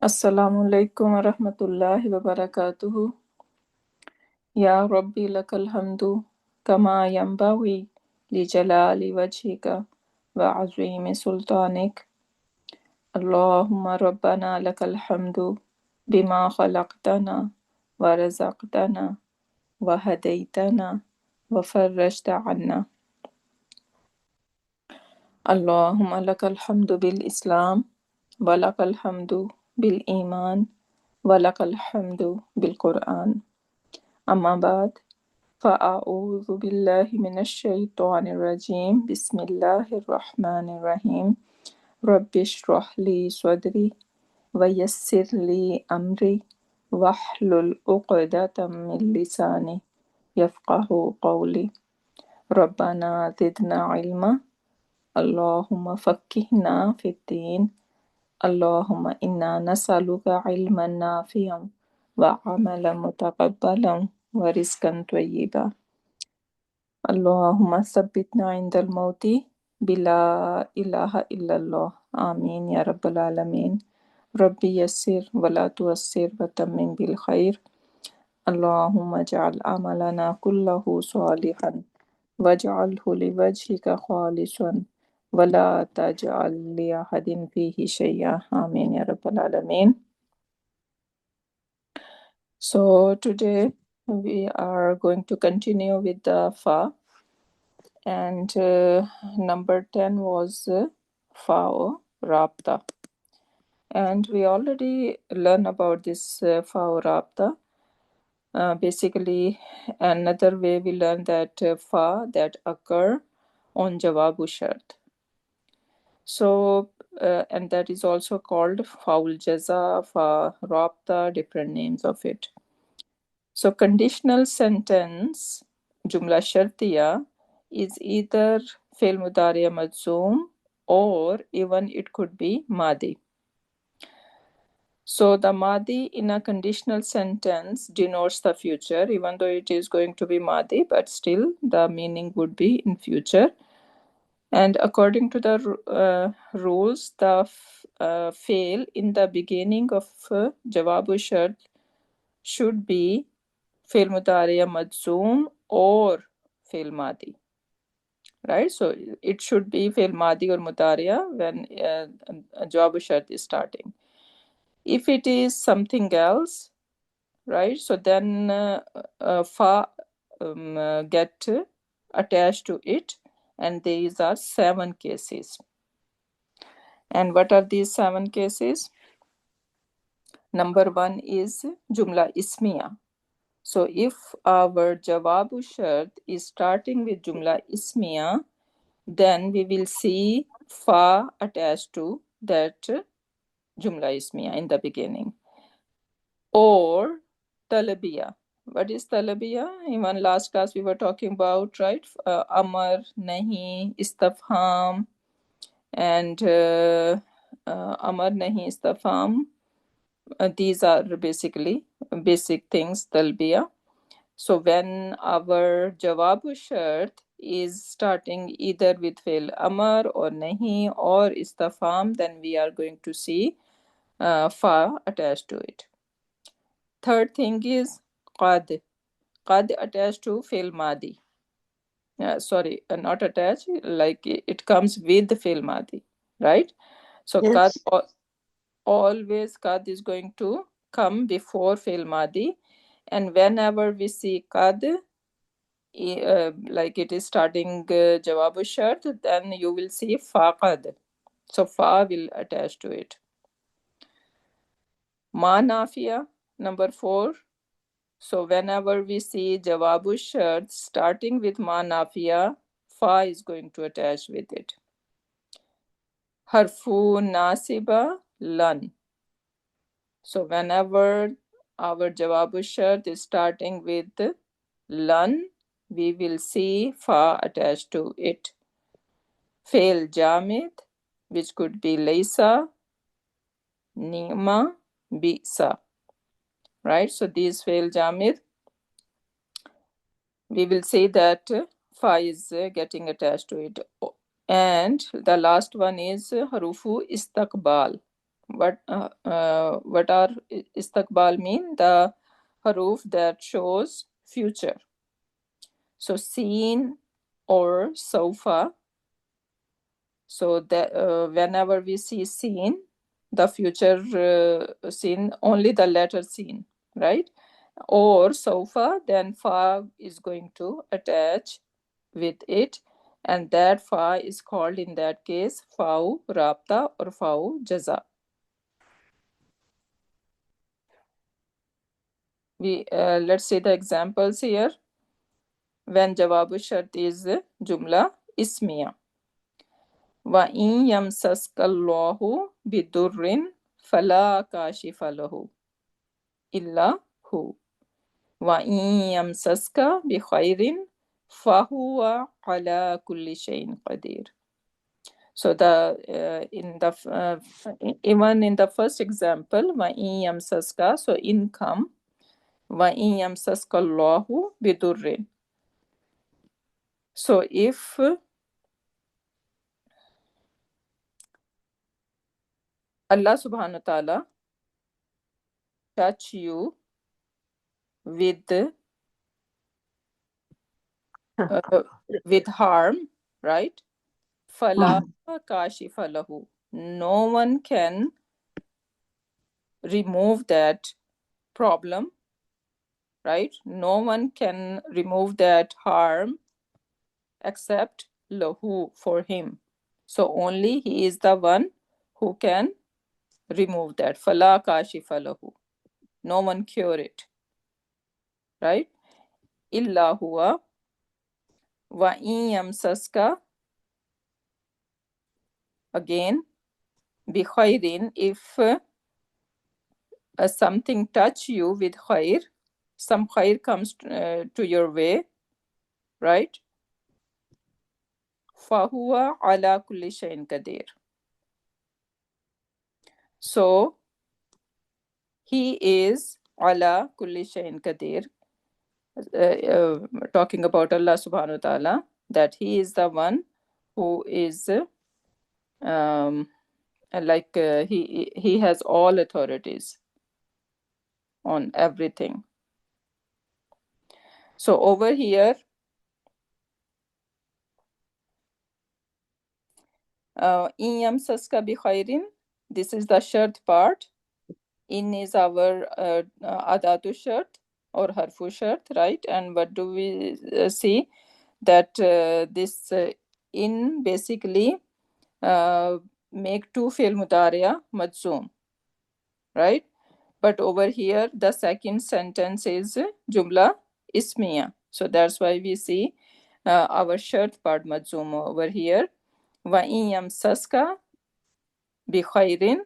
Assalamualaikum warahmatullahi wabarakatuh. Ya Rabbi lakal hamdu kama yanbawi li jalali wajhika wa azimi sultanik. Allahumma rabbana lakal hamdu bima khalaqtana wa razaqtana wa hadaytana wa farrajta anna. Allahumma lakal hamdu bil Islam wa lakal hamdu bil Iman wa lakal hamdu bil Quran. Amma ba'd. فأعوذ بالله من الشيطان الرجيم بسم الله الرحمن الرحيم رب اشرح لي صدري ويسر لي أمري واحلل عقدة من لساني يفقه قولي ربنا زدنا علما اللهم فقهنا في الدين اللهم إنا نسألك علما نافعا وعملا متقبلا ورزقا طيبا اللهم ثبتنا عند الموت بلا إله إلا الله آمين يا رب العالمين ربي يسر ولا تؤسر وتمم بالخير اللهم اجعل عملنا كله صالحا واجعله لوجهك خالصا ولا تجعل لأحد فيه شيئا آمين يا رب العالمين. So today we are going to continue with the fa. And number 10 was Fao Rabta. And we already learned about this Fao Rabta. Basically, another way we learn that Fa that occur on Jawabu Shart. So, and that is also called Faul Jaza, Fa Rabta, different names of it. So, conditional sentence, Jumla Shartiya, is either Fi'l Mudari Majzoom or even it could be Madi. So, the Madi in a conditional sentence denotes the future, even though it is going to be Madi, but still the meaning would be in future. And according to the rules, the fail in the beginning of Jawabu Shart should be Fi'l Mudari Majzoom or Fi'l Madi. Right? So it should be Fi'l Madi or Mudariya when Jawabu Shart is starting. If it is something else, right? So then Fa get attached to it, and these are 7 cases. And what are these 7 cases? Number 1 is Jumla Ismiya. So if our Jawabu Shart is starting with Jumla Ismiya, then we will see Fa attached to that Jumla Ismiya in the beginning. Or Talabiya. What is Talabiya? Even last class we were talking about, right? Amar, Nahi, Istafham, and Amar, Nahi, Istafham. These are basically basic things, Talbiya. So when our Jawabu Shart is starting either with Fi'l Amar or Nahi or Istafham, then we are going to see Fa attached to it. Third thing is Qad. Qad attached to Fi'l Madi. Sorry, not attached, like it comes with Fi'l Madi, right? So Qad, Yes. always Qad is going to come before Fi'l Madi. And whenever we see Qad, like it is starting Jawabu Shart, then you will see Faqad. So Fa will attach to it. Ma Nafiya, number 4. So whenever we see Jawabu Shart starting with Ma Nafiya, Fa is going to attach with it. Harfu Nasiba, Lan. So whenever our Jawabu Shart is starting with Lan, we will see Fa attached to it. Fail Jamid, which could be Laysa, Nima, Bisa. Right? So these fail Jamid, we will say that Fa is getting attached to it. And the last one is Harufu Istakbal. What are istiqbal mean? The haruf that shows future. So seen or sofa. So that whenever we see seen, the future seen, only the letter seen, right? Or sofa, then fa is going to attach with it, and that fa is called in that case fa'u rabta or fa'u jaza. We let's see the examples here. When jawabu shart is jumla ismiya. Wa in yamsaskallahu bidurrin fala kashifa lahu illa hu. Wa in yamsaska bi khairin fahuwa ala kulli shayin qadir. So the even in the first example, wa in yamsaska, so income, wa in yamsaska Allahu bidurrin. So if Allah subhanahu wa ta'ala touch you with with harm, right? Fala kashifa lahu. No one can remove that problem, right? No one can remove that harm except lahu, for him. So only he is the one who can remove that. Fala kashifa lahu. No one cure it, right? Illa huwa wa in yamsaska, again bi khairin, if something touch you with khair, some khair comes to your way, right? Fahuwa ala kulli shayin qadir. So he is ala kulli shayin qadir, talking about Allah subhanahu wa ta'ala, that he is the one who is he has all authorities on everything. So over here, in yamsaska bi khairin, this is the shart part. In is our adatu shart or harfu shart, right? And what do we see? That this in basically make two fi'l mudariya majzoom, right? But over here, the second sentence is jumla ismiya. So that's why we see our shart part majzoom over here. Wa in yamsaska bi khairin.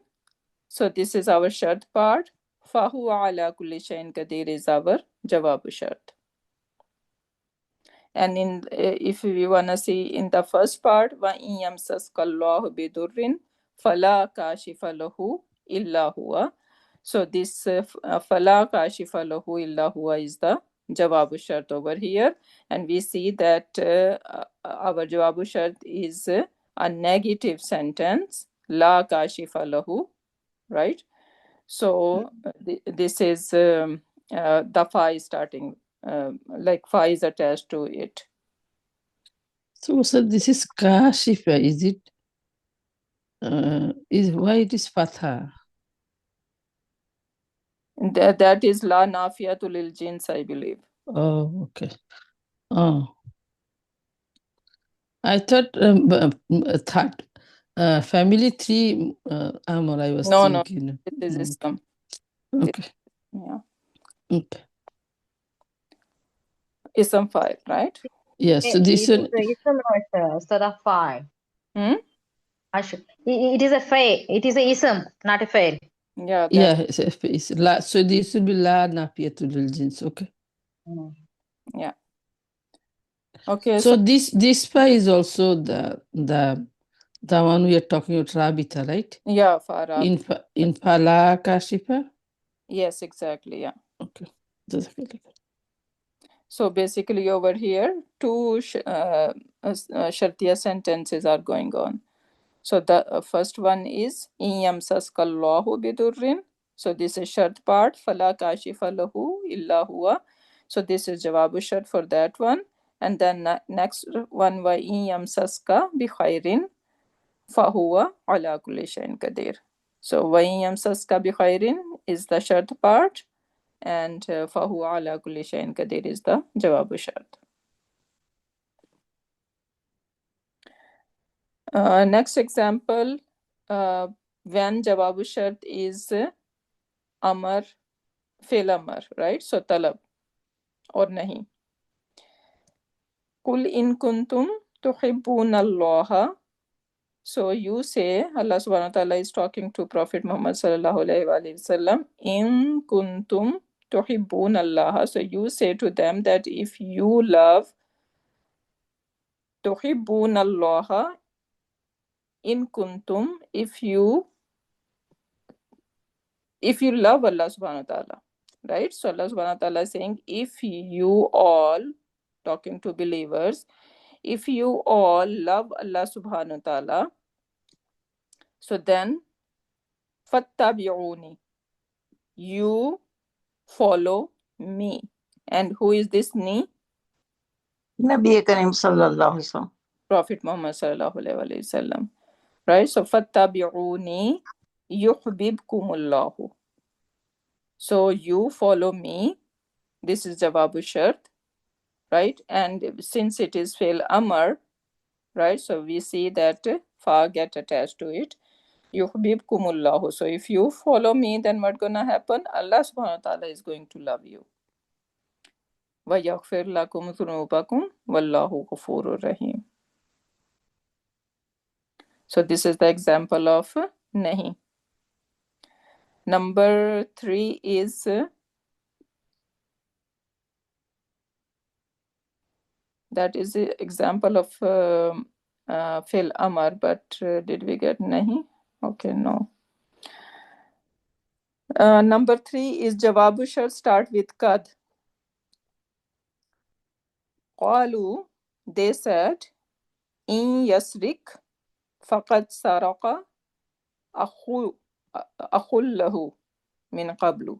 So this is our shart part. Fahuwa ala kulli shayin qadir is our jawab shart. And in if we wanna see in the first part, wa in yamsaska Allahu bidurrin fala kashifa lahu illa huwa. So this fala kashifa lahu illa huwa is the jawabu shart over here, and we see that our jawabu shart is a negative sentence, la kashifa lahu, right? So this is the fa is starting, like fa is attached to it. So this is kashifa, is it? Is why it is fatha? That is la nafiyatu lil jins, I believe. Oh, okay. Oh, I thought family tree. Amor, I was No, thinking. this is Islam. Okay. Yeah, Okay. Islam 5, right? Yes. So this It one. is instead of five. It is a fail. It is a ism, not a fail. Yeah. Yeah. It's la. So this will be la nafiyatul jins. Okay. Yeah. Okay. So this fa is also the one we are talking about, rabita, right? Yeah, Farab. In fala kashifa. Yes, exactly. Yeah. Okay. So basically, over here, two shartiya sentences are going on. So the first one is in yamsaska Allahu bidurrin. So this is shart part. Fala kashifa lahu illa huwa. So this is jawabu shart for that one. And then next one wa in yamsaska bi khairin fahuwa ala kulli shay'in qadir. So wa in yamsaska bi khairin is the shart part, and fahuwa ala kulli shay'in qadir is the jawabu shart. Next example, when jawabu shart is amar, fail amar, right? So talab or nahi. Kul in kuntum tuhibbuna Allah. So you say, Allah subhanahu wa ta'ala is talking to Prophet Muhammad sallallahu alayhi wa sallam, in kuntum tuhibbuna Allah. So you say to them that if you love tuhibbuna Allah, in kuntum, if you love Allah subhanahu wa ta'ala, right? So Allah subhanahu wa ta'ala is saying, if you all, talking to believers, if you all love Allah subhanahu wa ta'ala, so then fattabi'uni, you follow me. And who is this me? Nabi Karim sallallahu alaihi wasallam. Prophet Muhammad sallallahu alaihi wasallam, right? So fattabi'uni yuhbibkumullahu. So you follow me. This is jawabu shart, right? And since it is fail amar, right? So we see that fa get attached to it. Yuhbibkumullahu. So if you follow me, then what's gonna happen? Allah subhanahu wa ta'ala is going to love you. Wa yaghfir lakum dhunubakum wallahu ghafurur rahim. So this is the example of nahi. Number 3 is that is the example of fil amar, but did we get nahi? Okay, no. Number 3 is jawabu shart start with kad. Qalu, they said, in yasrik faqad saraka akhullahu min qablu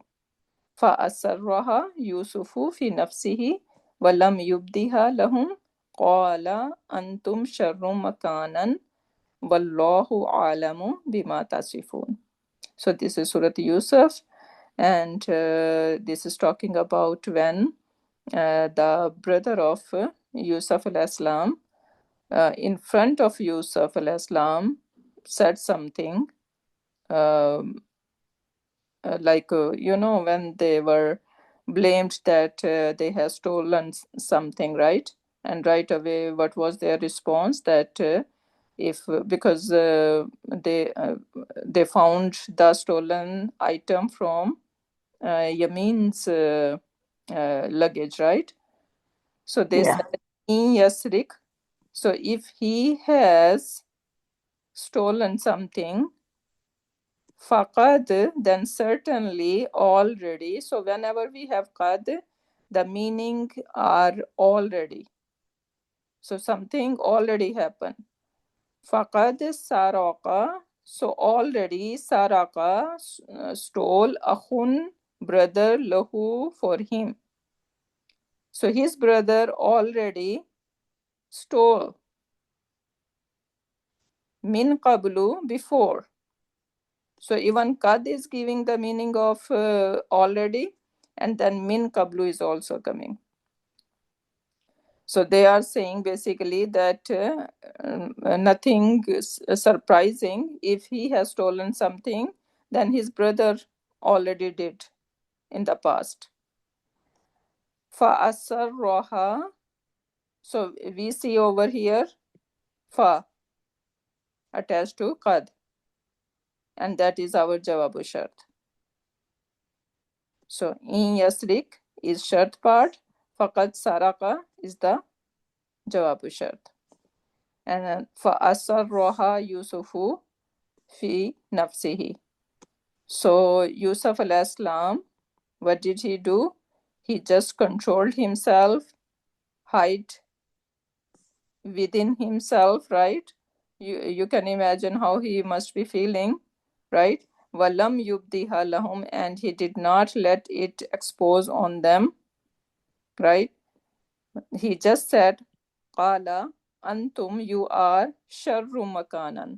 فأسرها يوسف في نفسه ولم يبدها لهم قال أنتم شر مكانا والله أعلم بما تصفون. So this is Surah Yusuf, and this is talking about when the brother of Yusuf al-Islam in front of Yusuf al-Islam said something when they were blamed that they had stolen something, right? And right away, what was their response? That because they found the stolen item from Yamin's luggage, right? So they Yeah. said, in Yasrik. So if he has stolen something, faqad, then certainly already. So whenever we have qad, the meaning are already. So something already happened. Faqad saraka. So already saraka stole akhun, brother, lahu, for him. So his brother already stole min qablu, before. So even kad is giving the meaning of already, and then min qablu is also coming. So they are saying basically that nothing is surprising. If he has stolen something, then his brother already did in the past. Fa asarraha. So we see over here fa attached to qad, and that is our jawabu shart. So in yasrik is shart part, faqad saraka is the jawabu shart. And fa asarraha yusufu fi nafsihi. So Yusuf al-Islam, what did he do? He just controlled himself, hide within himself, right? You can imagine how he must be feeling, right? Walam yubdiha lahum, and he did not let it expose on them, right? He just said, Qala antum, you are sharru makanan.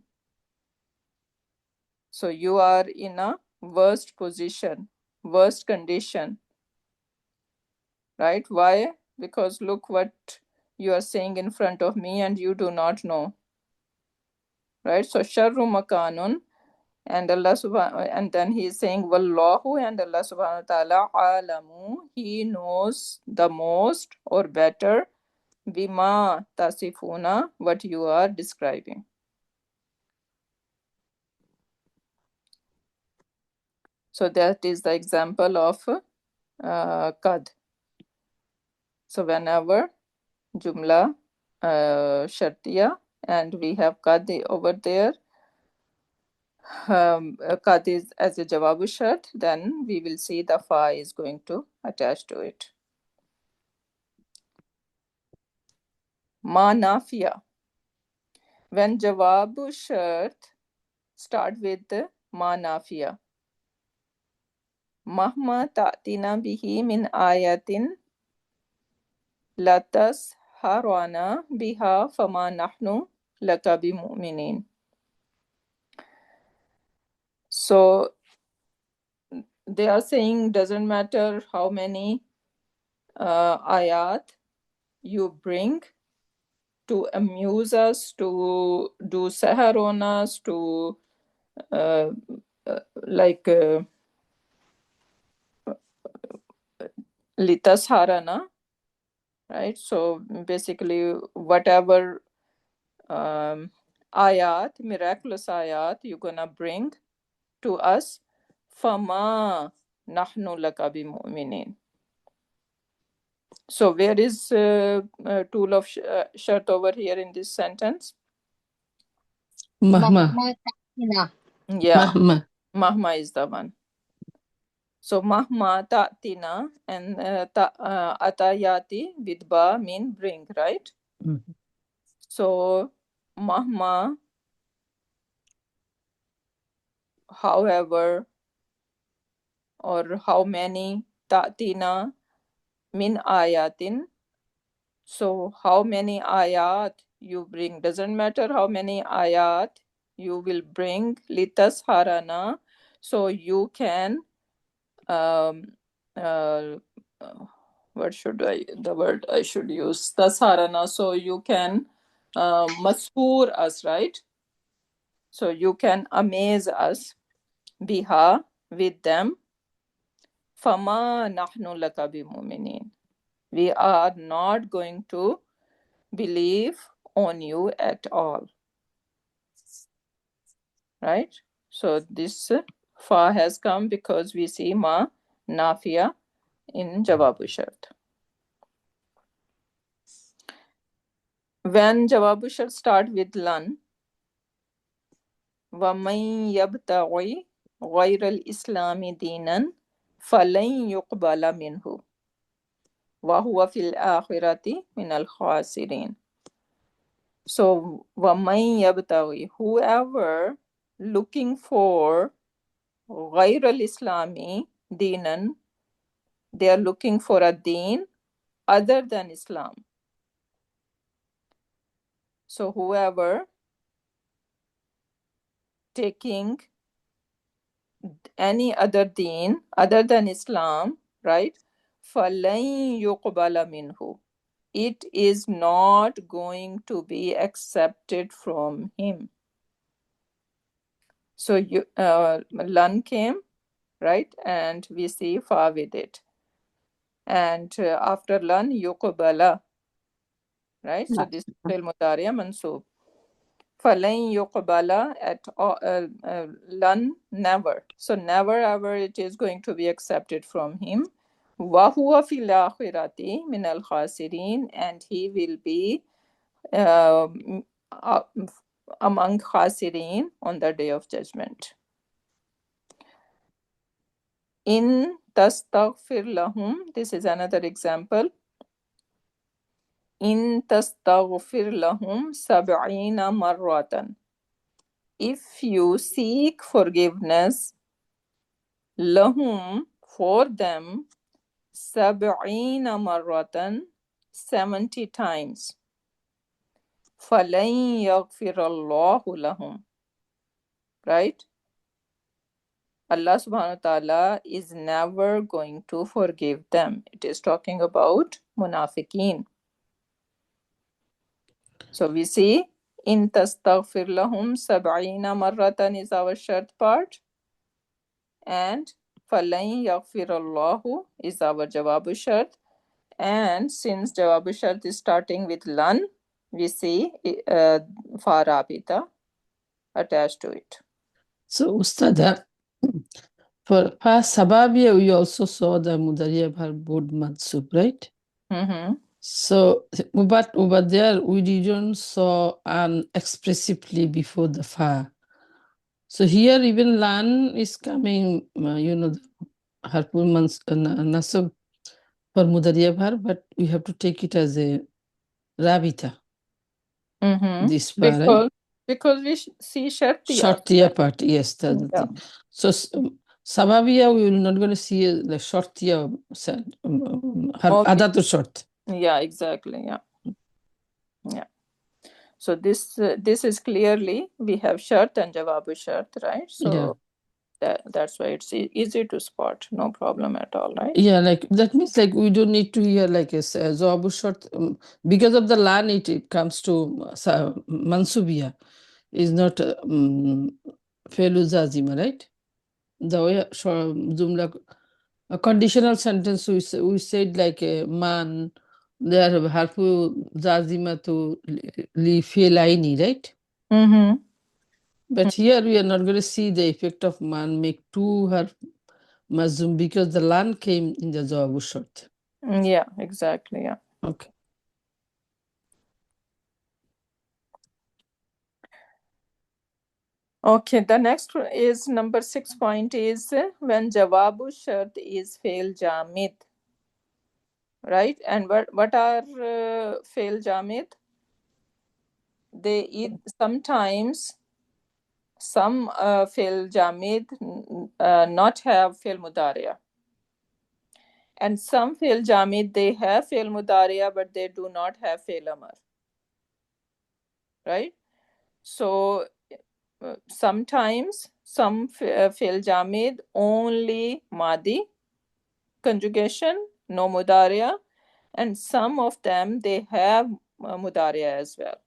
So you are in a worst position, worst condition, right? Why? Because look what you are saying in front of me and you do not know, right? So sharru makanun, and Allah subhanahu, and then he is saying wallahu, and Allah subhanahu wa ta'ala alamu, he knows the most or better, bima tasifuna, what you are describing. So that is the example of kad. So whenever jumla shartiya and we have kad over there, kad is as a jawabu shart, then we will see the fa is going to attach to it. Ma nafiya, when jawabu shart start with ma nafiya. Mahma ta'tina bihi min ayatin latas harwana biha fama nahnu laka bimu'minin. So they are saying doesn't matter how many ayat you bring to amuse us, to do sahar on us, to uh, like litasharana, right? So basically whatever ayat, miraculous ayat you're gonna bring to us, fama nahnu laka bimu'minin. So where is tool of shart over here in this sentence? Mahma. Mahma ta'tina. Yeah, Mahma. mahma is the one. So mahma ta'tina and atayati with ba mean bring, right? Mhm. So mahma, however, or how many, ta'tina min ayatin. So how many ayat you bring, doesn't matter how many ayat you will bring, litas harana, so you can um, uh, what should I, the word I should use, tasharana, so you can mashoor us, right? So you can amaze us, biha, with them, fama nahnu laka bimuminin, we are not going to believe on you at all, right? So this fa has come because we see ma nafiya in jawabu shart. When jawabu shart start with lan, وَمَن يَبْتَغِي غَيْرَ الْإِسْلَامِ دِينًا فَلَن يُقْبَلَ مِنْهُ وَهُوَ فِي الْآخِرَةِ مِنَ الْخَاسِرِينَ. So وَمَن يَبْتَغِي, whoever looking for غَيْرَ الْإِسْلَامِ دِينًا, they are looking for a deen other than Islam. So whoever taking any other deen other than Islam, right? فَلَن يُقْبَلَ مِنْهُ, it is not going to be accepted from him. So you lan came, right? And we see fa with it. And after lan, yuqbala, right? So this is fil mudariya mansoob. Falan yuqbala at all, lan, never. So never ever it is going to be accepted from him. Wa huwa fil akhirati min al khasirin, and he will be uh, among khasirin on the day of judgment. In tastaghfir lahum, this is another example. In tastaghfir lahum 70 marratan. If you seek forgiveness, lahum, for them, 70 marratan, 70 times. فَلَن يَغْفِرَ اللَّهُ لَهُمْ. Right? Allah subhanahu wa ta'ala is never going to forgive them. It is talking about munafiqeen. So we see, in tastaghfir lahum 70 marratan is our shart part, and فَلَن يَغْفِرَ اللَّهُ is our jawabu shart. And since jawabu shart is starting with lan, we see fa rabita attached to it. So, Ustada, for past Sababia, we also saw the Mudariya verb Bod Mansub, right? Mm-hmm. So, but over there, we didn't saw an expressively before the fa. So here, even lan is coming, harful nasab for Mudariya verb, but we have to take it as a rabita. Mm-hmm. This part, right? Because we see shartiya. Shortiya part, yes, that's the Yeah. thing. So Sababia, we will not going to see the shortiya, her Okay. adatu short. Yeah, exactly. Yeah. Yeah. So this is clearly, we have shart and jawabu shart, right? So that's why it's easy to spot. No problem at all, right? Yeah, like that means like we don't need to hear like a zawabu short because of the lan it comes to mansubiya is not feluzazima, right? The way jumla a conditional sentence we said like a man there harfu zazima to li fi'laini, right? Mm-hmm. But here we are not going to see the effect of man make two harf mazum because the lan came in the zawabu short. Yeah, exactly. Yeah. Okay. Okay, the next is number 6 point is when jawabu shart is fail jamid, right? And what are fail jamid? They sometimes some fail jamid not have fail mudariya, and some fail jamid they have fail mudariya but they do not have fail amar, right? So sometimes some fail jamid only madi conjugation, no mudariya, and some of them they have mudariya as well,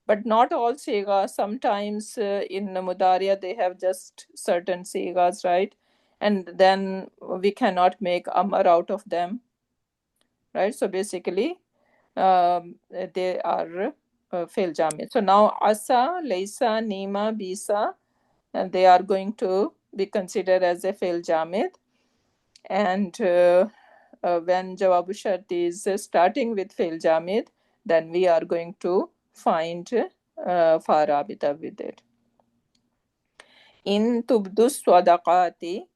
but not all siga. Sometimes in mudariya they have just certain sigas, right? And then we cannot make amar out of them, right? So basically they are fail jamid. So now asa, laysa, nima, bisa, and they are going to be considered as a fail jamid. And when jawabu shart is starting with fail jamid, then we are going to find fa rabita with it. In tubdu swadaqati,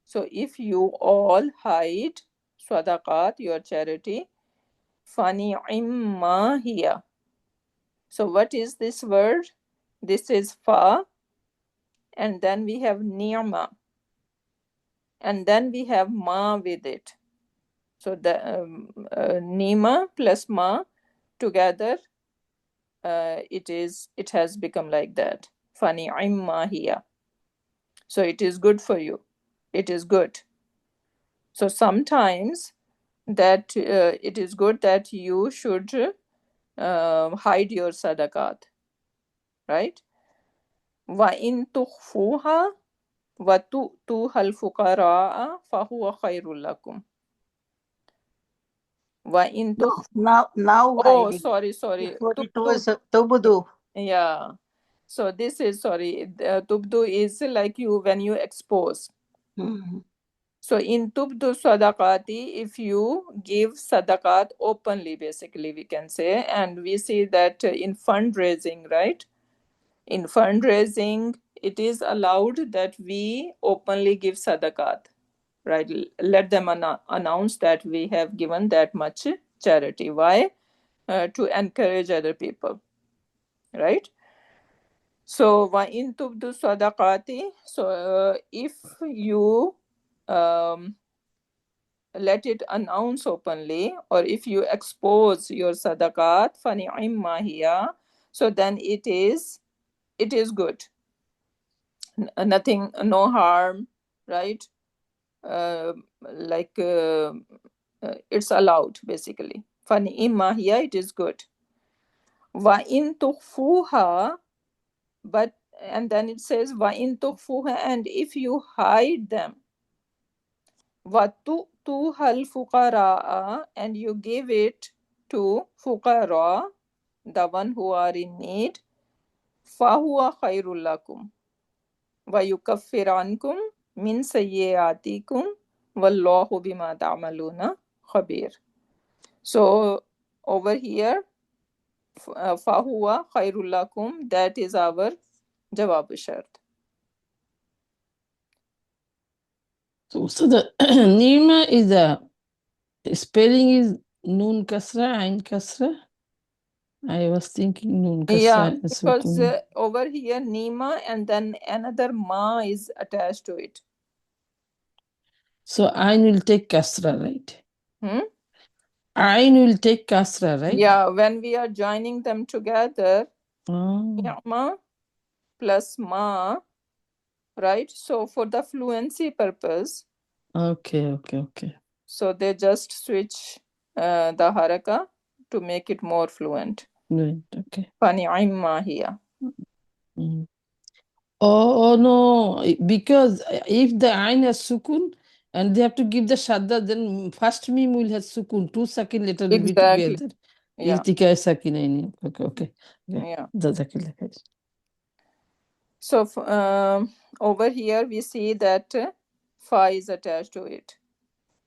so if you all hide swadaqat, your charity, fani imma hiya. So what is this word? This is fa, and then we have ni'ma, and then we have ma with it. So the nima plus ma together, it has become like that. Fani imma hiya. So it is good for you. It is good. So sometimes that it is good that you should hide your sadaqat, right? Wa in tukhfuha wa tu'tuha al-fuqara'a fahuwa khairul lakum. Wa in Now Oh, hiding. sorry. Before it was Tubudu. Yeah. So this is, sorry, tubdu is like you when you expose. Mhm. So in tubdu sadaqati, if you give sadaqat openly, basically we can say, and we see that in fundraising, right? In fundraising, it is allowed that we openly give sadaqat, right? Let them announce that we have given that much charity. Why? to encourage other people, right? So wa in tubdu sadaqati, so if you let it announce openly, or if you expose your sadaqat fani'imma hiya, so then it is good. Nothing, no harm, right? uh, like it's allowed basically. Fani'imma hiya, it is good. Wa in tukhfuha, but and then it says wa in tukhfuha, and if you hide them, wa tu'tuhal fuqaraa, and you give it to fuqara, the one who are in need, fahuwa khairul lakum wa yukaffir ankum min sayyiatikum wallahu bima ta'maluna khabir. So over here, fahuwa khairul lakum, that is our jawab shart. So the nima is the spelling is nun kasra, ain kasra. I was thinking nun Yeah, kasra is because sukun. over here nima and then another ma is attached to it. So ain will take kasra, right? Hmm? Ain will take kasra, right? Yeah, when we are joining them together, Oh, ni'ma plus ma, right? So for the fluency purpose, okay. so they just switch the haraka to make it more fluent. Right, okay. Fani'imma hiya. Mm. Oh no, because if the ain has sukun and they have to give the shadda, then first mim will have sukun, two sakin letter will be Exactly. together. Yeah. Iltika sakin aini. Okay. Yeah. Jazakillah khair. So over here we see that fa is attached to it.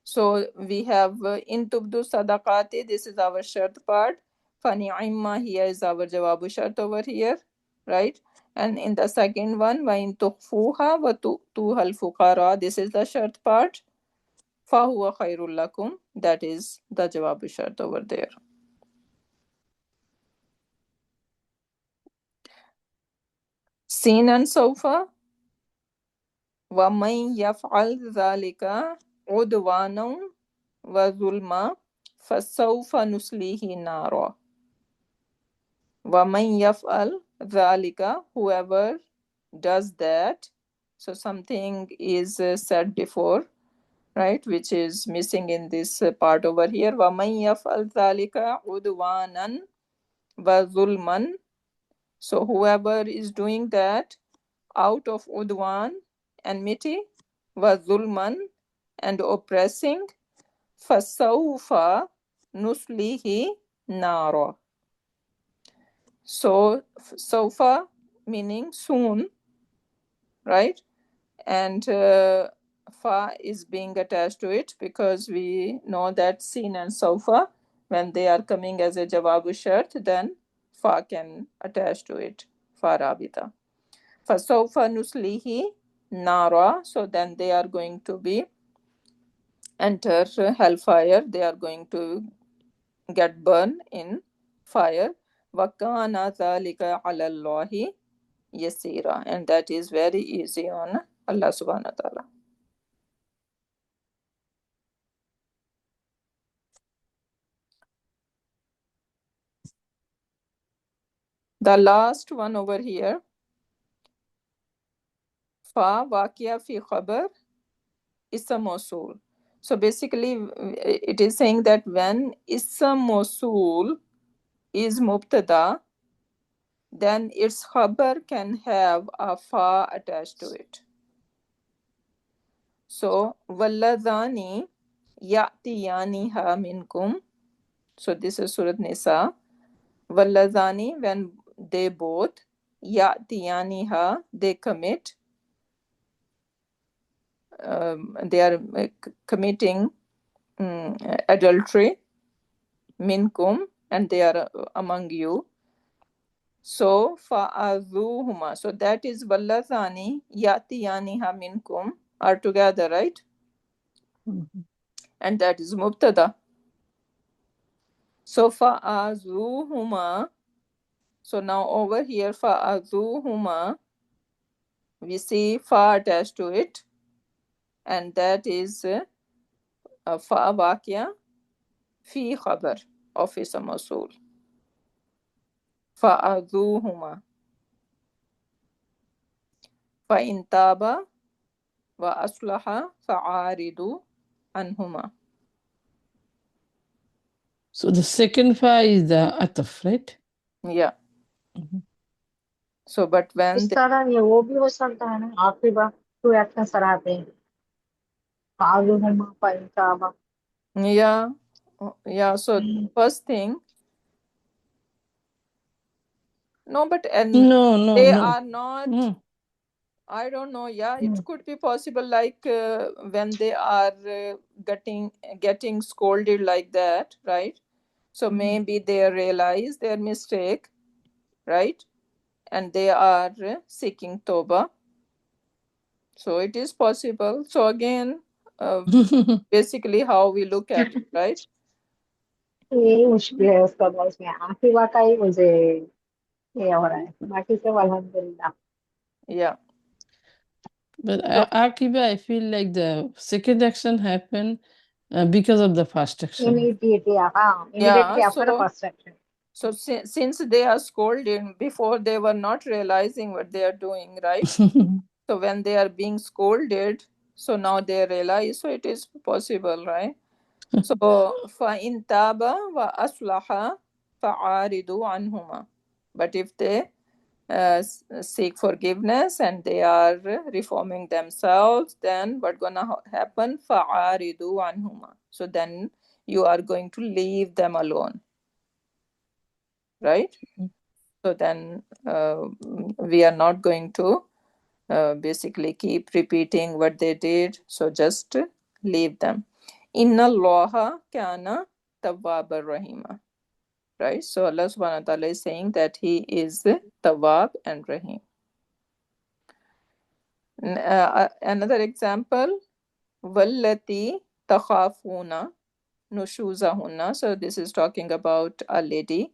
So we have in tubdu sadaqati, this is our shart part. Fani'imma, here is our jawabu shart over here, right? And in the second one, wa in tukhfuha wa tu'tuhal fuqara, this is the shart part. Fahuwa khairul lakum, that is the jawabu shart over there. Seen and sofa. وَمَنْ يَفْعَلْ ذَلِكَ عُدْوَانًا وَظُلْمًا فَسَوْفَ نُصْلِيهِ نَارًا. وَمَنْ يَفْعَلْ ذَلِكَ, whoever does that. So something is said before, right, which is missing in this part over here. وَمَنْ يَفْعَلْ ذَلِكَ عُدْوَانًا وَظُلْمًا. So whoever is doing that out of udwan, enmity, wa zulman, and oppressing, fasawfa nuslihi nara. So sawfa meaning soon, right? And fa is being attached to it because we know that sin and sawfa, when they are coming as a jawabu shart, then fa can attach to it, fa rabita. Fasawfa nuslihi nara, so then they are going to be enter hellfire, they are going to get burned in fire. Wakana dhalika ala Allahi yasira, and that is very easy on Allah subhanahu wa ta'ala. The last one over here, fa waqiya fi khabar ism mawsul. So basically it is saying that when ism mawsul is mubtada, then its khabar can have a fa attached to it. So walladhani ya'tiyaniha minkum. So this is Surat Nisa. Walladhani, when they both, ya'tiyaniha, they commit, they are committing adultery, minkum, and they are among you. So fa'adhuhuma. So that is walladhani ya'tiyaniha minkum are together, right? Mhm. And that is mubtada. So fa'azuhuma. So now over here fa'azuhuma, we see fa attached to it, and that is fa waqia fi khabar of ism mawsul. Fa'azuhuma. Fa in taba wa aslaha fa'aridu anhuma. So the second fa is the ataf, right? Yeah. Mhm. So but when इस तरह ये वो भी हो सकता है ना आखिरी बार टू एक्शंस आते हैं फाजुहुमा फइनताबा yeah, yeah. So first thing, no, but and No, no, they no. are not. Mm. I don't know. Yeah, it could be possible. Like when they are getting scolded like that, right? So maybe they realize their mistake, right? And they are seeking toba. So it is possible. So again, basically how we look at it, right? यही मुश्किल है उसका boss में आखिरी बार का ही मुझे ये हो रहा है बाकी सब अल्हम्दुलिल्लाह Yeah. But So Akiba, I feel like the second action happened because of the first action. immediately yeah. after the first action So since they are scolded before, they were not realizing what they are doing, right? So when they are being scolded, so now they realize. So it is possible, right? So فَإِن تَابَ وَأَصْلَحَ فَعَارِضُوا عَنْهُمَا. But if they seek forgiveness and they are reforming themselves, then what gonna happen? فَعَارِضُوا عَنْهُمَا. So then you are going to leave them alone, right? So then we are not going to basically keep repeating what they did. So just leave them. Inna Allaha kana tawwab rahima. Right? So Allah subhanahu wa ta'ala is saying that He is Tawwab and Rahim. Another example, Wallati takhafuna nushuzahunna. So this is talking about a lady.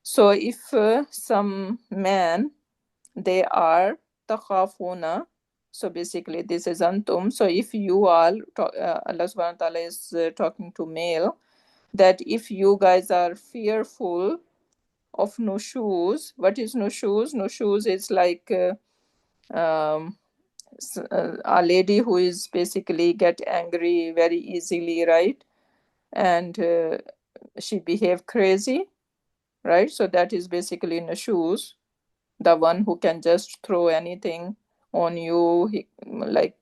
So if some man, they are takhafuna, so basically this is antum. So if you all, Allah subhanahu wa ta'ala is talking to male, that if you guys are fearful of nushuz. What is nushuz? Nushuz is like a lady who is basically get angry very easily, right? And she behave crazy, right? So that is basically nushuz, the one who can just throw anything on you, like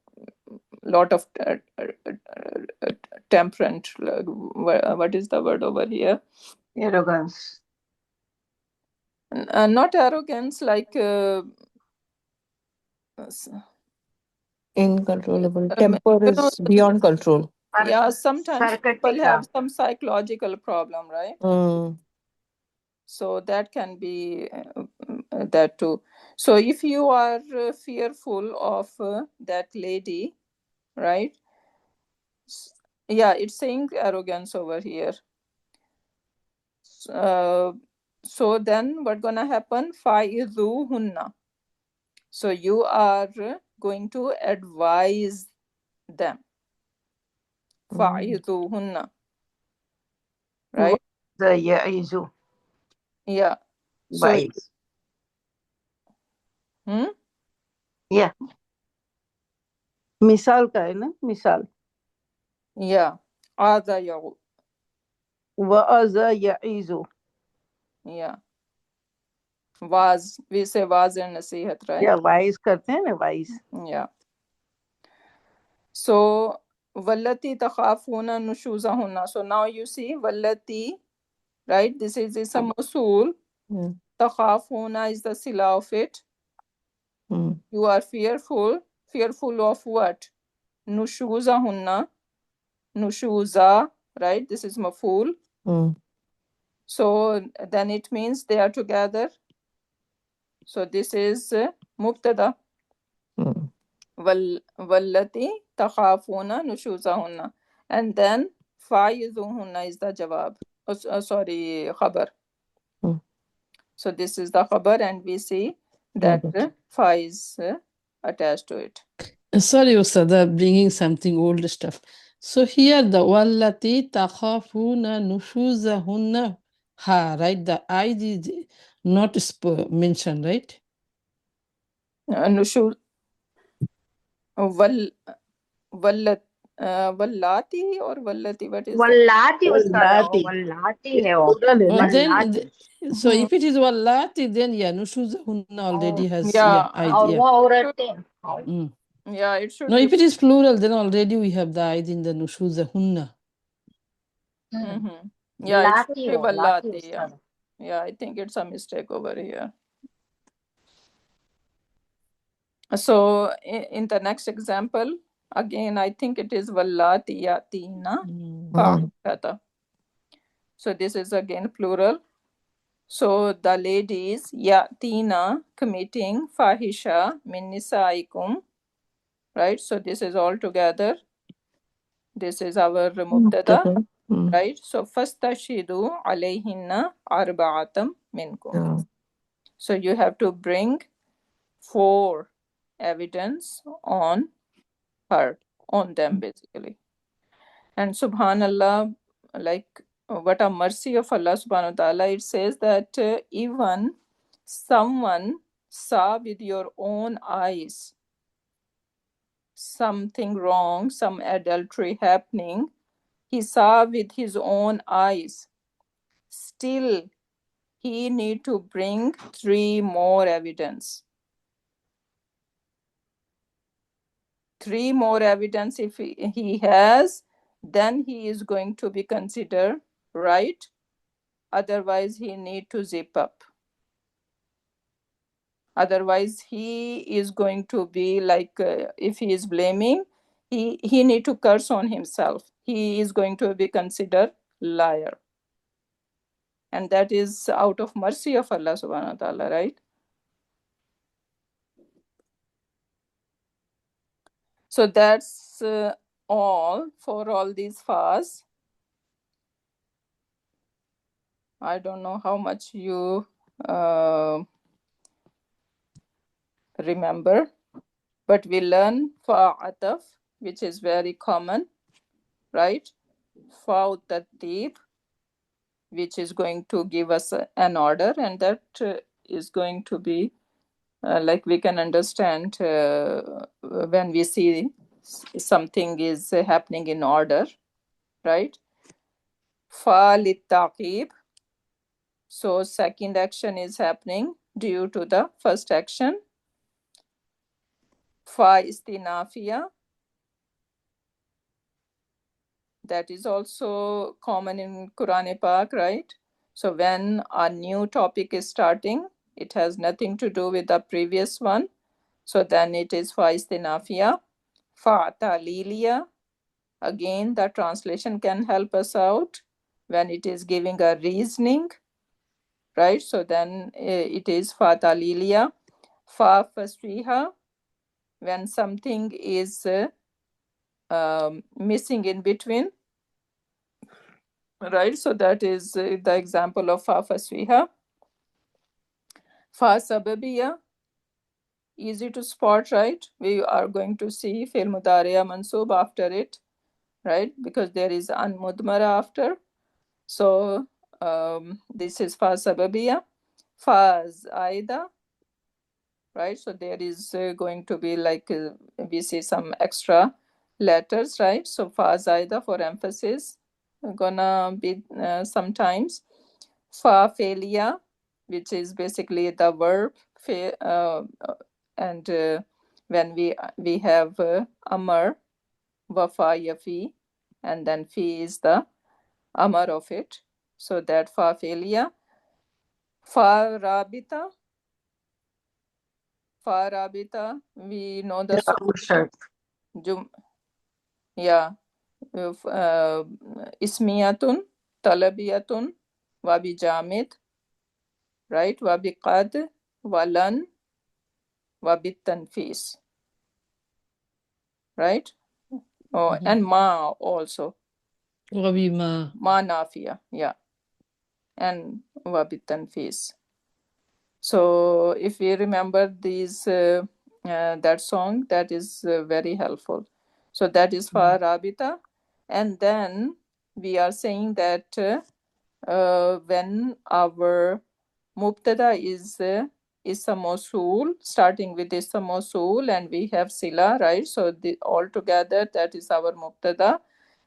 lot of temperament. What is the word over here? Arrogance. Not arrogance, like Incontrollable. you Temper know, is beyond control. yeah, sometimes people sarcastic have some psychological problem, right? Mm. So that can be that too. So if you are fearful of that lady, right? Yeah, it's saying arrogance over here. Uh, so then what gonna happen? Hunna. So you are going to advise them. Hunna. What Right? the Ya'izu? Yeah. So Wise. hmm? Yeah. मिसाल का है ना मिसाल Yeah. Ada yaw. वअज़ा यईज़ु Yeah. We say was and nasihat, right? या wise करते हैं ना wise Yeah. So wallati takhafuna nushuzahunna. So now you see wallati, right? This is ism mawsul. Mm. Takhafuna is the sila of it. Mm. You are fearful. Fearful of what? Nushuzahunna. Nushuza, right? This is maful. Mm. So then it means they are together. So this is mubtada. Mm. Wallati takhafuna nushuzahunna. And then faizuhunna is the jawab. sorry, khabar. Hmm. So this is the khabar, and we see that Got it. fa is attached to it. Sorry, Ustada, bringing something old stuff. So here the wallati takhafuna nushuzahunna ha, right? The I is not mentioned, right? Nushu wal wallat wallati or wallati. What is that? Wallati ustada, Wallati. wallati hai wo. Plural है ना? Then, Wallati. so Hmm. if it is wallati, then yeah, nushuzahunna already has, Yeah, I, और yeah. वो औरतें. Mm. yeah, it should No, be. if it is plural, then already we have the I in the nushuzahunna. Yeah, it should लाती be हो, लाती wallati. Yeah, ustada. yeah. I think it's a mistake over here. So in the next example, again, I think it is wallati yatina fahishata. So this is again plural. So the ladies yatina committing fahisha min nisaikum, right? So this is all together. This is our mubtada, right? So fastashidu alayhinna arba'atam minkum. Yeah. So you have to bring 4 evidence on her, on them basically. And subhanallah, like what a mercy of Allah subhanahu wa ta'ala, it says that even someone saw with your own eyes something wrong, some adultery happening, he saw with his own eyes, still he need to bring 3 more evidence. 3 more evidence if he has, then he is going to be considered right. Otherwise he need to zip up. Otherwise he is going to be like if he is blaming, he need to curse on himself. He is going to be considered liar, and that is out of mercy of Allah subhanahu wa ta'ala, right? So that's all for all these fasts. I don't know how much you remember, but we learn fa ataf, which is very common, right? Fa tartib, which is going to give us an order, and that is going to be like we can understand when we see something is happening in order, right? Fa litaqib, so second action is happening due to the first action. Fa istinafiya, that is also common in Quran Pak, right? So when a new topic is starting, it has nothing to do with the previous one. So then it is fa istinafiya. Fa ta'liliya, again the translation can help us out when it is giving a reasoning, right? So then it is fa ta'liliya. Fa fasriha, when something is missing in between, right? So that is the example of fa faswiha. Fa sababiya, easy to spot, right? We are going to see fil mudariya mansub after it, right? Because there is an mudmara after. So this is fa sababiya. Fa zaida, right? So there is going to be like we see some extra letters, right? So fa zaida for emphasis gonna be sometimes. Fa failure, which is basically the verb and when we have amar wafa yafi, and then fi is the amar of it, so that fa failure. Fa rabita, fa rabita, we know the Our shirt. jum yeah ismiyatun talabiyatun wabi jamid, right? Wabi qad walan wabi tanfis, right? Oh, and ma also. Wabima. Ma nafiya, yeah. and وبالتنفيس. So if we remember these that song, that is very helpful. So that is for Rabita. And then we are saying that when our mubtada is Issa Mosul, starting with Issa Mosul, and we have Sila, right? So all together, that is our mubtada.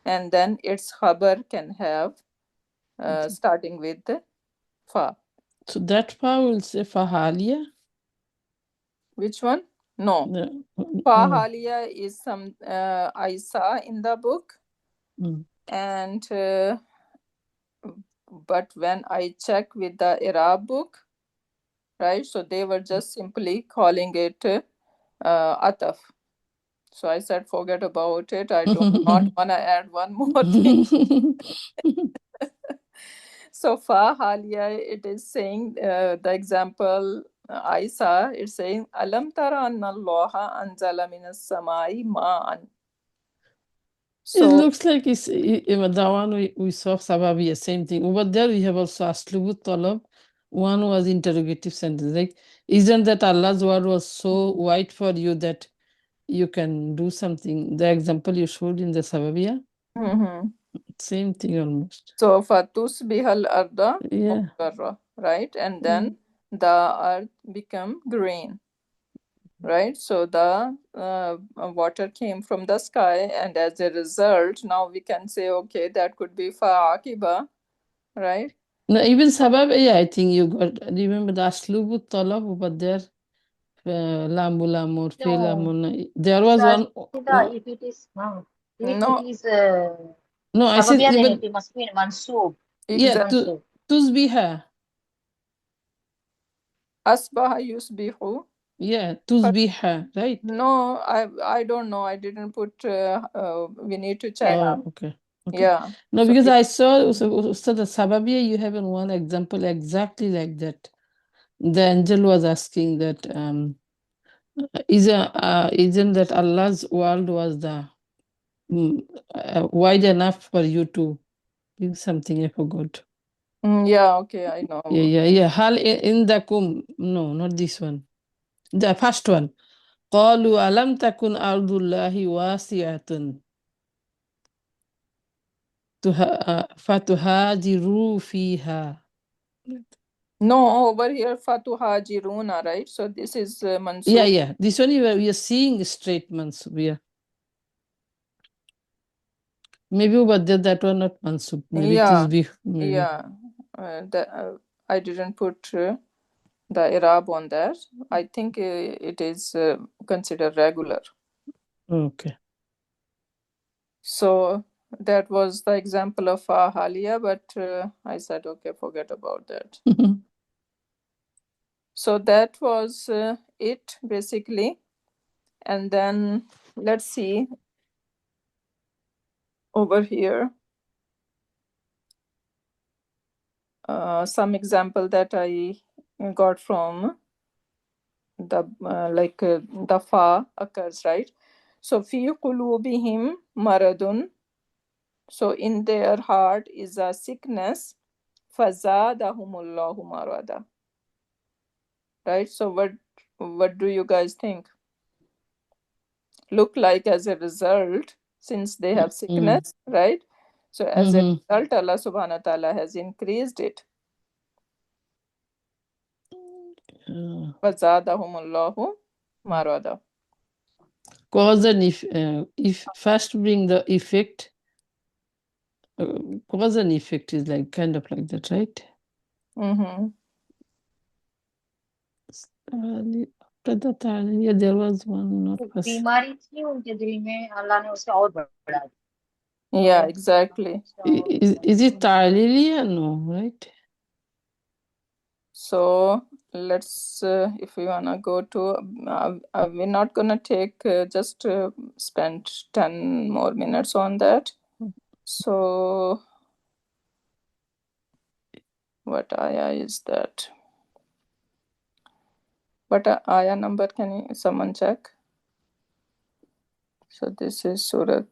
And then its khabar can have starting with fa. So that part will say Fahalia. Which one? No. No. Fahalia is some I saw in the book, Mm. and but when I check with the Arab book, right? So they were just simply calling it ataf. So I said, forget about it. I do not want to add one more thing. So Fahalia, it is saying the example I saw. It's saying Alam tara anna Allaha anzala minas samai ma'an. It So looks like it's the one we saw Sababiya, same thing. Over there we have also Aslubu Talab. One was interrogative sentence. Like, isn't that Allah's word was so wide for you that you can do something? The example you showed in the Sababiya, mhm. same thing almost. So fatusbihal arda Yeah. muqarra, right? And then the earth become green, right? So the water came from the sky, and as a result, now we can say, okay, that could be fa'akiba, right? No, even Sababiya, I think you got. Remember the Aslubu Talab over there? Lambu Lamur, No, Felamun. There was one. Rajida, if it is no, if it No, is No, I said Sababia, then even. it must be mansub. Yeah, exactly. Mansub. Tuzbiha. Asbaha yusbihu. Yeah, But Tuzbiha, right? no, I don't know. I didn't put. We need to check. Yeah. Oh, okay. Okay. Yeah. No, So because I saw so the Sababiya, you have in one example exactly like that. The angel was asking that isn't that Allah's world was the wide enough for you to do something? I forgot. yeah. Okay, I know. Yeah. Hal in the kum. No, not this one. The first one. قالوا ألم تكن أرض الله واسعة فتهاجروا فيها. No, over here Fatuha Jiruna, right? So this is Mansub. Yeah. This one we are seeing straight months. Maybe over there that one not mansub. Maybe it is Yeah, bih. Maybe. yeah. I didn't put the Arab on that. I think it is considered regular. Okay. So that was the example of Halia, but I said, okay, forget about that. So that was it basically. And then let's see over here some example that I got from the the fa occurs, right? So fi qulubihim maradun. So in their heart is a sickness. Fazadahumullahu marada. Right? So what do you guys think? Look like as a result, since they have sickness, right? So as a result, Allah subhanahu wa ta'ala has increased it. Fazadahumullahu marada. Cause and if first bring the effect, cause and effect is like kind of like that, right? Mm-hmm. After that, yeah, there was one not first. बीमारी थी उनके दिल में अल्लाह ने उसे और बढ़ा दिया Yeah, exactly. Is it Talilia? No, right? So let's, if we wanna go to, we're not gonna take just spend 10 more minutes on that. So what ayah is that? What ayah number can someone check? So this is Surat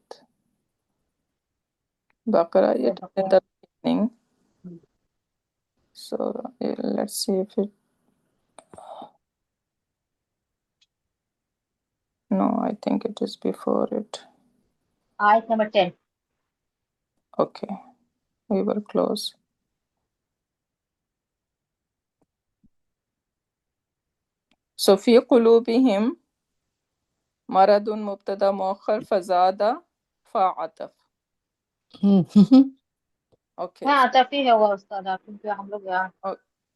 Baqarah. It in the beginning. So let's see if it. No, I think it is before it. Ayat number 10. Okay, we were close. So في قلوبهم مرض مبتدا مؤخر فزاد فعطف. Okay. हाँ तफी है वो उस्ताद, क्योंकि हम लोग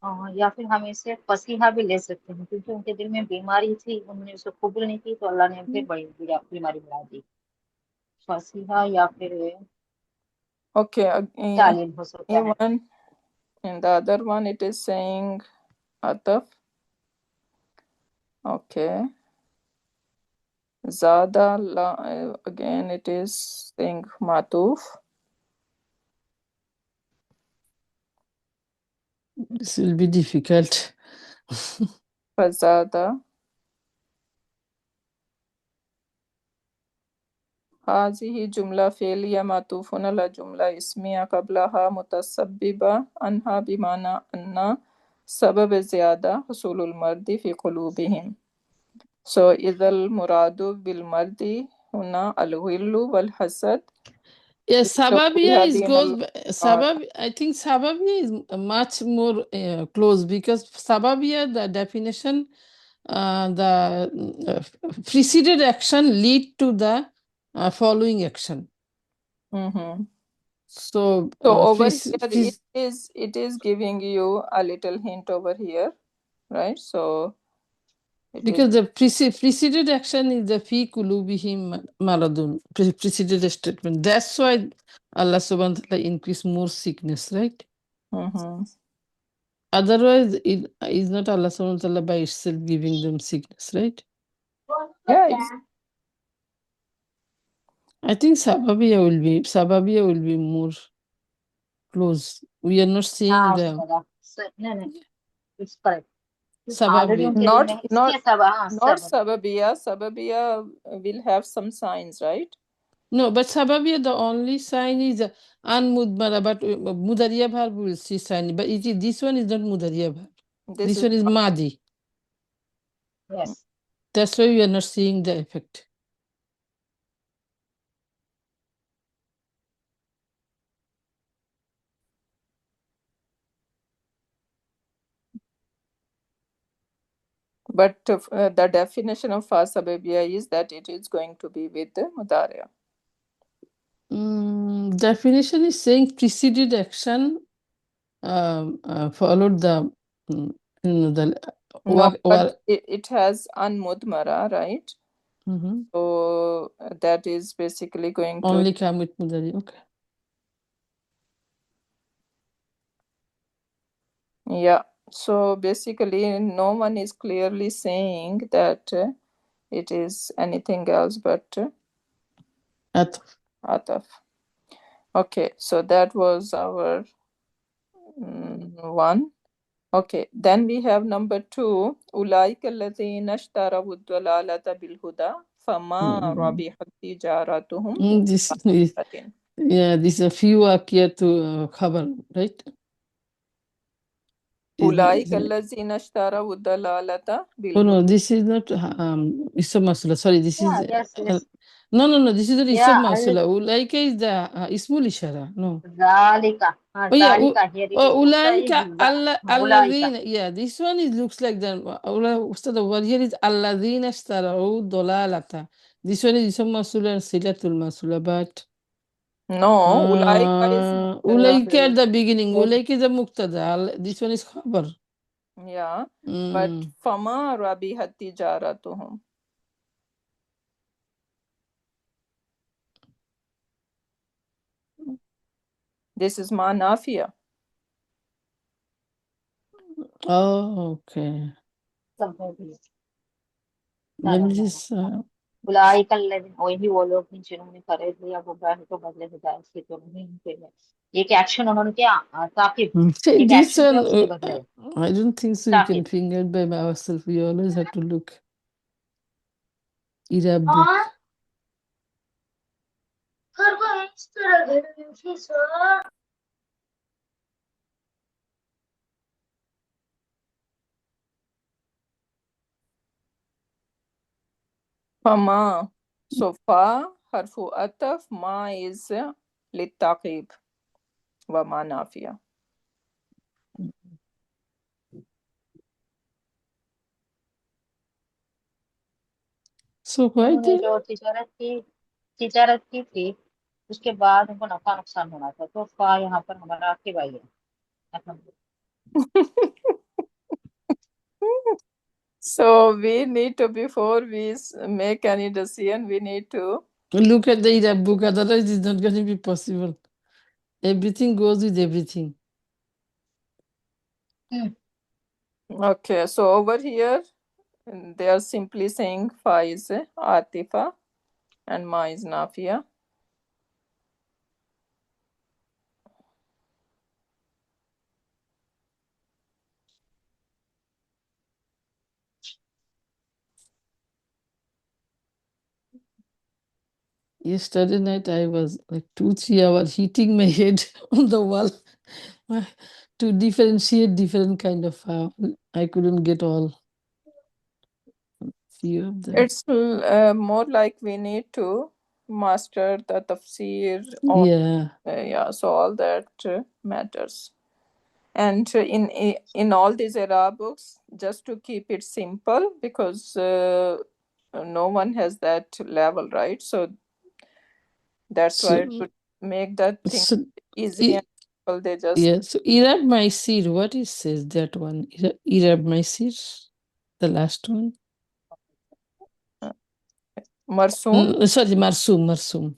Oh, या फिर हम इसे फसीहा भी ले सकते हैं, क्योंकि उनके दिल में बीमारी थी, उन्होंने उसे कबूल नहीं की, तो अल्लाह ने फिर बड़ी बीमारी बढ़ा दी। फसीहा या फिर okay. तालीम हो सकता है। One in the other one it is saying ataf. Okay. Zada again it is saying matuf. This will be difficult. Fazada. هذه جملة فعلية معطوف على جملة اسمية قبلها متسببة عنها بمعنى أن سبب زيادة حصول المرض في قلوبهم. So إذا المراد بالمرض هنا الغل والحسد. Yes, Sababia is goes. Allah. I think Sababia is much more close, because Sababia, the definition, the preceded action lead to the following action. So Over here it is giving you a little hint over here, right? So because the preceded action is the fi kulubihim maradun, preceded statement. That's why Allah subhanahu wa ta'ala increase more sickness, right? Otherwise, it is not Allah subhanahu wa ta'ala by itself giving them sickness, right? yeah, I think Sababia will be more close. We are not seeing the नहीं it's correct. Already Sababia. उनके दिल में है, इसलिए not सब sababia. Sababia will have some signs, right? No, but Sababia, the only sign is unmudmara, but Mudariya verb will see sign. But this one is not Mudariya verb. This one is Madi. yes. That's why we are not seeing the effect. But the definition of fa sababia is that it is going to be with the mudariya. Definition is saying preceded action followed the No, but it has unmudmara, right? So that is basically going to only come with Mudari. Okay. Yeah. So basically, no one is clearly saying that it is anything else but ataf. Okay, so that was our one. Okay, then we have number 2. أولئك الذين اشتروا الضلالة بالهدى فما ربحت تجارتهم. This is a few here to cover, right? أولئك الذين اشتروا الضلالة Oh no, بالهدى. this is not Isab Masula. Sorry, this is yes. no. This is not Isab Yeah, Masula. Ulaika is the Ismul Ishara. No. Zalika. Oh yeah. Here it is. Ulaika Ulaika. alladhina. Yeah, this one is looks like the Ustad over here is alladhina ishtarau dolalata. This one is Isab Masula and Silatul Masula, but No, Ulaika is Ulaika at the beginning. Ulaika is the Muqtada. This one is Khabar. yeah, but fama rabihat tijaratuhum. This is ma nafiya. Oh, okay. Let me just. वही वो लोग हैं जिन्होंने खरीद लिया गुब्बारे को बदले हिदायत से, तो नहीं उनके लिए एक एक्शन उन्होंने किया ताकिब, एक This एक्शन किया उसके one, बदले I don't think so. We can ताकिब। finger it by ourselves. We always have to look in a book. فما. So fa harfu ataf, ma is للتعقيب وما نافية. So why उन्होंने they जो तिजारत की थी, उसके बाद उनको नफा नुकसान होना था, तो फा यहाँ पर हमारा आखिर आई है। So we need to, before we make any decision, we need to look at the Iraq book? Otherwise, it's not going to be possible. Everything goes with everything. Okay, so over here they are simply saying fa is atifa and ma is nafia. Yesterday night, I was like 2-3 hours hitting my head on the wall to differentiate different kind of. I couldn't get all few of them. It's more like we need to master the tafsir. All, Yeah. yeah, so all that matters. And in all these Arab books, just to keep it simple, because no one has that level, right? So that's why So, to make that thing so easy and simple, they just yeah. So Irab Maisir, what is says that one? Irab Maisir, the last one. marsum. Sorry, Marsum.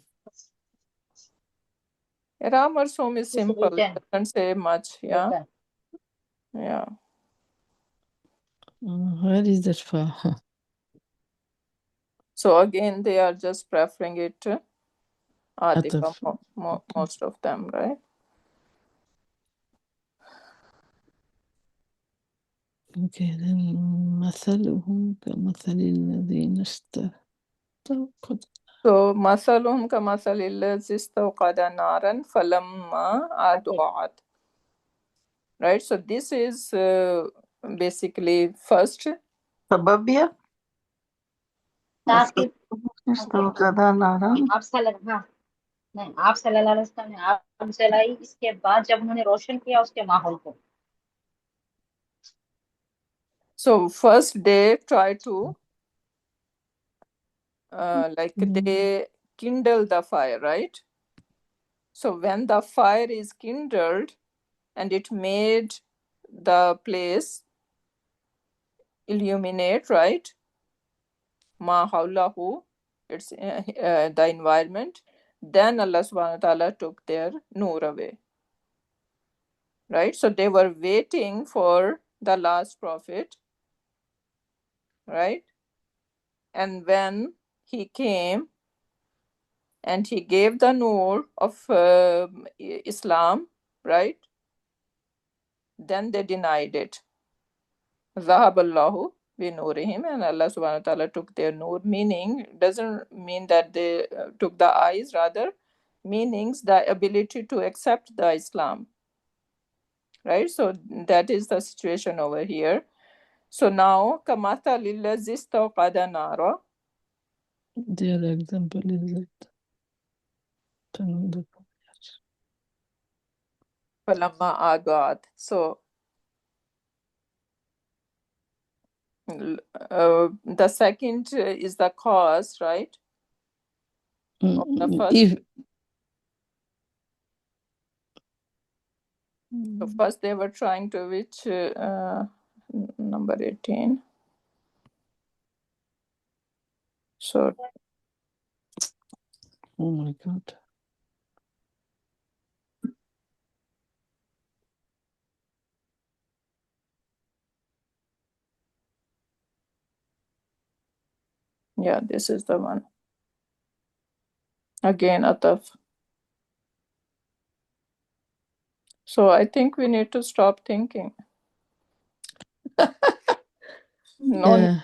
Arab marsum is It's simple. written. Doesn't say much. Yeah, Written. yeah. Where is that far? So again, they are just preferring it Atifa, Ataf. most of them, right? Okay, then مثلهم كمثل الذين استوقد. So masalum ka masalil istawqada naran falamma adu'at. Right. So this is basically first. سببية ताकि استوقدا نارا आप हाँ नहीं, आप सल्लल्लाहु अलैहि वसल्लम ने आग जलाई, इसके बाद जब उन्होंने रोशन किया उसके माहौल को। So first they try to they kindle the fire, right? So when the fire is kindled and it made the place illuminate, right? Ma hawlahu, it's the environment. Then Allah subhanahu wa ta'ala took their nur away. Right? So they were waiting for the last prophet, right? And when he came and he gave the nur of Islam, right? Then they denied it. Zahaballahu bi nurihim, and Allah subhanahu wa ta'ala took their nur, meaning doesn't mean that they took the eyes, rather meanings the ability to accept the Islam. Right? So that is the situation over here. So now kamata lillazi istawqada nara. Their example is that. Falamma agat. So the second is the cause, right? Of the first. If So first they were trying to which number 18. So oh my God. yeah, this is the one. Again, Ataf. So I think we need to stop thinking. Yeah.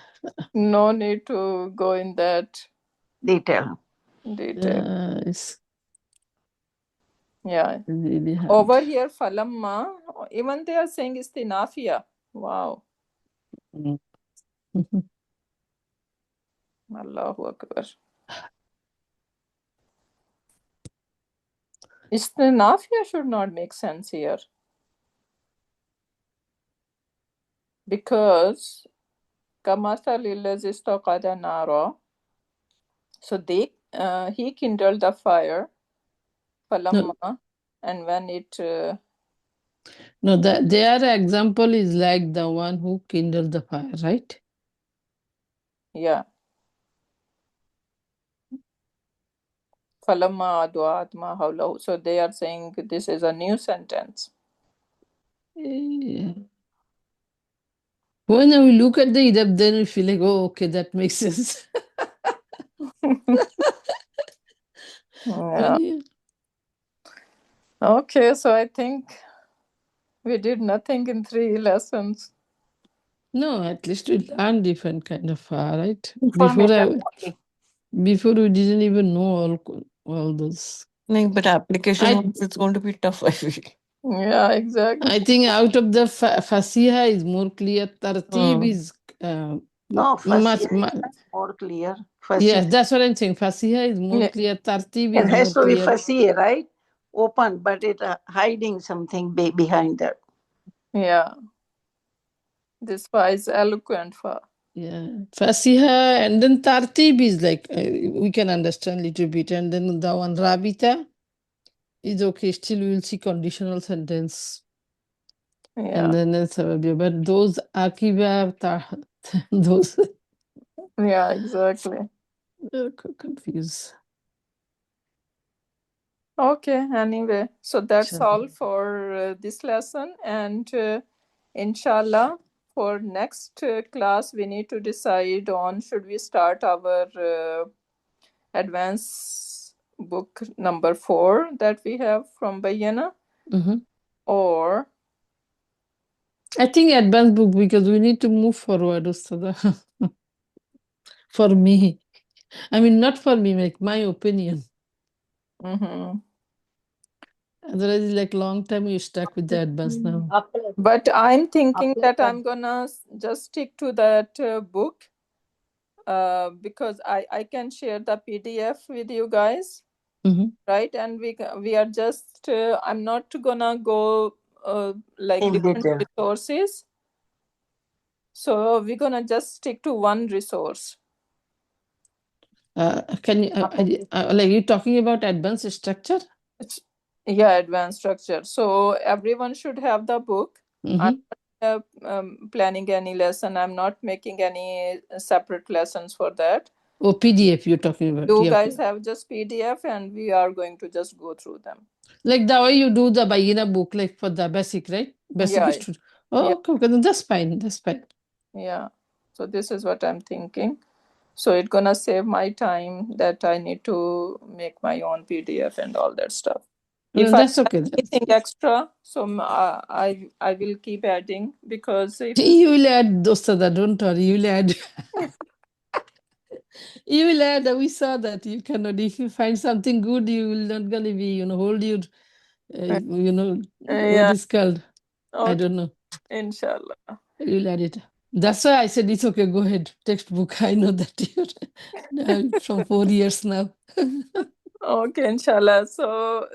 No need to go in that detail. detail. It's Yeah. really hard. Over here, falamma, even they are saying istinafia. Wow. Mm. Allahu Akbar. Istinafia should not make sense here because Kamasali lazi istaqada nara. So he kindled the fire No, falamma, and when it no, their example is like the one who kindled the fire, right? yeah, falamma adwa'at ma hawlahu. So they are saying this is a new sentence. Yeah. When we look at the idab, then we feel like, oh, okay, that makes sense. Yeah. Yeah. Okay, so I think we did nothing in 3 lessons. No, at least we learn different kind of right? Information only. Before we didn't even know all those. No, but application I wise, it's going to be tough, I feel. Yeah, exactly. I think out of the Fasiha is more clear. Tartib is No, much, Fasiha is more clear. yes, Fasiha. that's what I'm saying. Fasiha is more Yeah, clear. Tartib It is more has to be clear. Fasiha, right? Open, but it hiding something behind that. yeah. This fa is eloquent fa. Yeah, Fasiha and then Tartib is like we can understand little bit, and then the one Rabita is okay. Still, we will see conditional sentence, Yeah, and then it's but those Akiba, those yeah, exactly. they're confused. Okay, anyway, so that's Sure. all for this lesson, and inshallah, for next class, we need to decide on should we start our advanced book number 4 that we have from Bayana, Mhm. or I think advanced book because we need to move forward, Ustada. For me, I mean, not for me, like my opinion. Mhm. Otherwise, it's like long time you stuck with the advanced now. But I'm thinking आपको that I'm gonna just stick to that book because I can share the PDF with you guys, Mhm. right? And we are just I'm not gonna go like In different detail. resources, so we're gonna just stick to one resource. Can you, like you talking about advanced structure? It's, yeah, advanced structure. So everyone should have the book. I'm Mhm. not planning any lesson. I'm not making any separate lessons for that. Oh, PDF you're talking about. You Yeah, guys okay. have just PDF, and we are going to just go through them. Like the way you do the Bayina book, like for the basic, right? Basic Yeah, is yeah, oh, okay, okay, then that's fine. That's fine. yeah. So this is what I'm thinking. So it's gonna save my time that I need to make my own PDF and all that stuff. No, If I that's have okay. anything extra, so I will keep adding because if You will add Dostada, don't worry. You will add. You will add. We saw that you cannot. If you find something good, you will not gonna be, hold your, what yeah, is called. I okay, don't know. inshallah. You will add it. That's why I said it's okay. Go ahead. Textbook. I know that you're from 4 years now. Okay, inshallah. So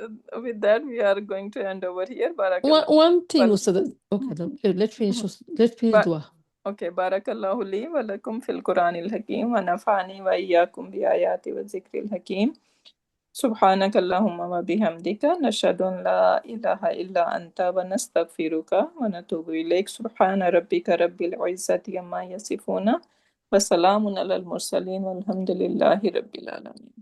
with that, we are going to end over here. Barakallah. One thing, Well, Ustad. Okay, let's finish. Let's finish but dua. okay, barakallahu li wa lakum fil Quranil Hakim wa nafani wa iyyakum bi ayati wa zikril hakim. سبحانك اللهم وبحمدك نشهد أن لا إله إلا أنت ونستغفرك ونتوب إليك سبحان ربك رب العزة عما يصفون وسلام على المرسلين والحمد لله رب العالمين